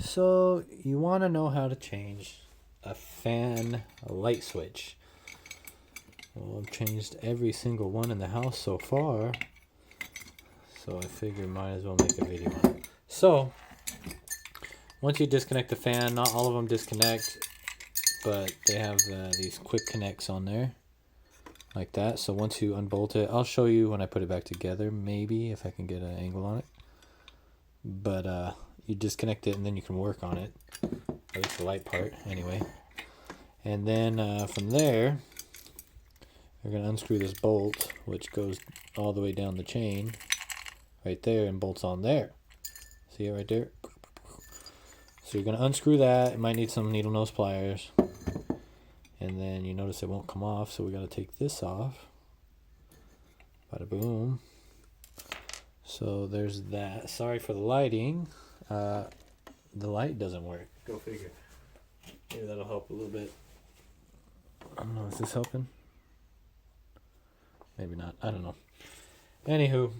So you want to know how to change a light switch. Well, I've changed every single one in the house so far, so I figured might as well make a video on it. So once you disconnect the fan, not all of them disconnect, but they have these quick connects on there like that. So once you unbolt it, I'll show you when I put it back together, maybe if I can get an angle on it. But you disconnect it and then you can work on it, at least the light part anyway. And then from there, you're going to unscrew this bolt, which goes all the way down the chain right there and bolts on there. See it right there? So you're going to unscrew that. It might need some needle nose pliers. And then you notice it won't come off, so we got to take this off. Bada boom. So there's that. Sorry for the lighting. The light doesn't work. Go figure. Maybe that'll help a little bit. I don't know, is this helping? Maybe not. I don't know. Anywho,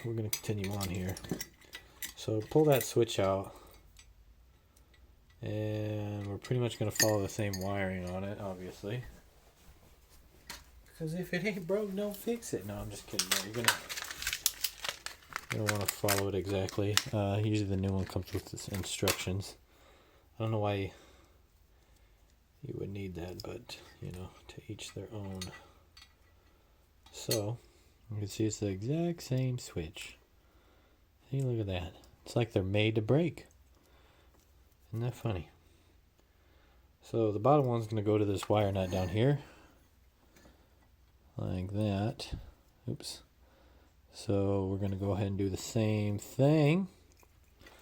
we're going to continue on here. So pull that switch out. And we're pretty much going to follow the same wiring on it, obviously. Because if it ain't broke, don't fix it. No, I'm just kidding. No, you're gonna want to follow it exactly. Usually the new one comes with its instructions. I don't know why you would need that, but you know, to each their own. So you can see it's the exact same switch. See, look at that. It's like they're made to break. Isn't that funny? So the bottom one's going to go to this wire nut down here. Like that. Oops. So we're going to go ahead and do the same thing.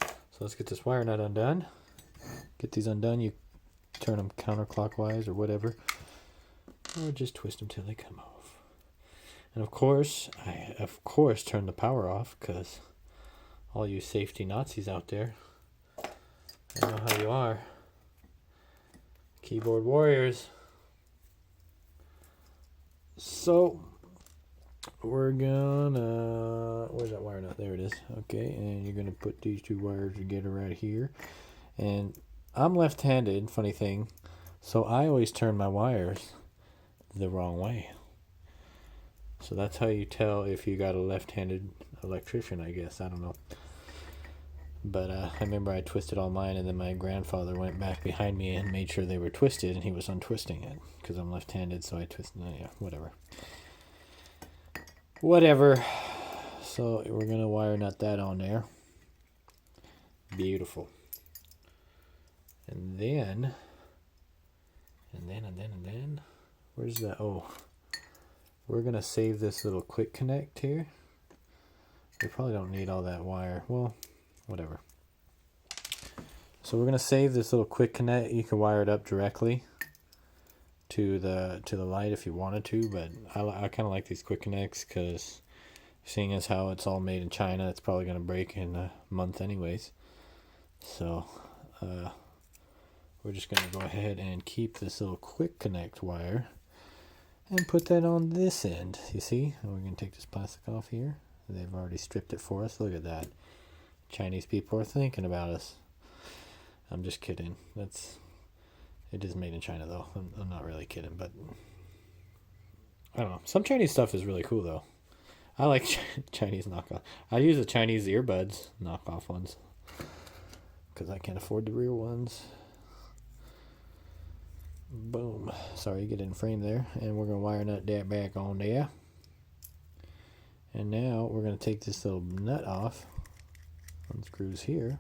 So let's get this wire nut undone. Get these undone. You turn them counterclockwise or whatever. Or just twist them till they come off. And of course, I turn the power off because all you safety Nazis out there, I know how you are. Keyboard warriors. So we're gonna, where's that wire nut? There it is. Okay, and you're gonna put these two wires together right here. And I'm left-handed, funny thing, so I always turn my wires the wrong way. So that's how you tell if you got a left-handed electrician, I guess. I don't know. But I remember I twisted all mine, and then my grandfather went back behind me and made sure they were twisted, and he was untwisting it because I'm left-handed, so I twisted. Yeah, whatever. So we're gonna wire nut that on there. Beautiful. And then, where's that? Oh, we're gonna save this little quick connect here. We probably don't need all that wire. Well, whatever. So we're gonna save this little quick connect. You can wire it up directly to the light if you wanted to, but I kind of like these quick connects because seeing as how it's all made in China, it's probably gonna break in a month anyways. So we're just gonna go ahead and keep this little quick connect wire and put that on this end. You see? And we're gonna take this plastic off here. They've already stripped it for us. Look at that. Chinese people are thinking about us. I'm just kidding. It is made in China though. I'm not really kidding, but I don't know. Some Chinese stuff is really cool though. I like Chinese knockoff. I use the Chinese earbuds, knockoff ones, because I can't afford the real ones. Boom. Sorry, get in frame there. And we're going to wire nut that back on there. And now we're going to take this little nut off. Unscrews here.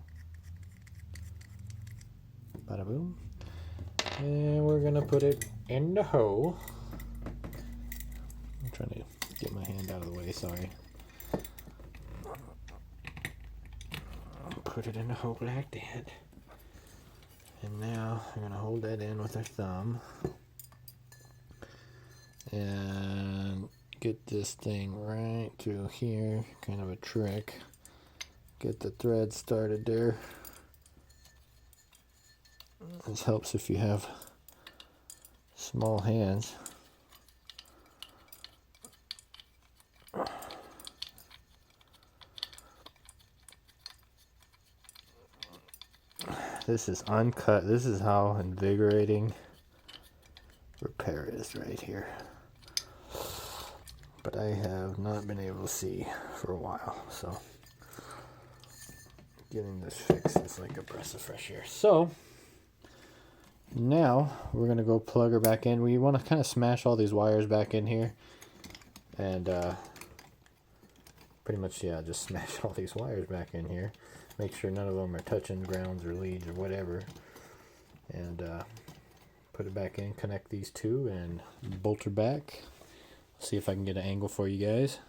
Bada boom. And we're going to put it in the hole. I'm trying to get my hand out of the way, sorry. Put it in the hole like that. And now we're going to hold that in with our thumb. And get this thing right through here. Kind of a trick. Get the thread started there. This helps if you have small hands. This is uncut. This is how invigorating repair is right here. But I have not been able to see for a while, so getting this fixed is like a breath of fresh air. So now we're gonna go plug her back in. We want to kind of smash all these wires back in here, and pretty much, yeah, just smash all these wires back in here. Make sure none of them are touching grounds or leads or whatever, and put it back in, connect these two, and bolt her back. See if I can get an angle for you guys.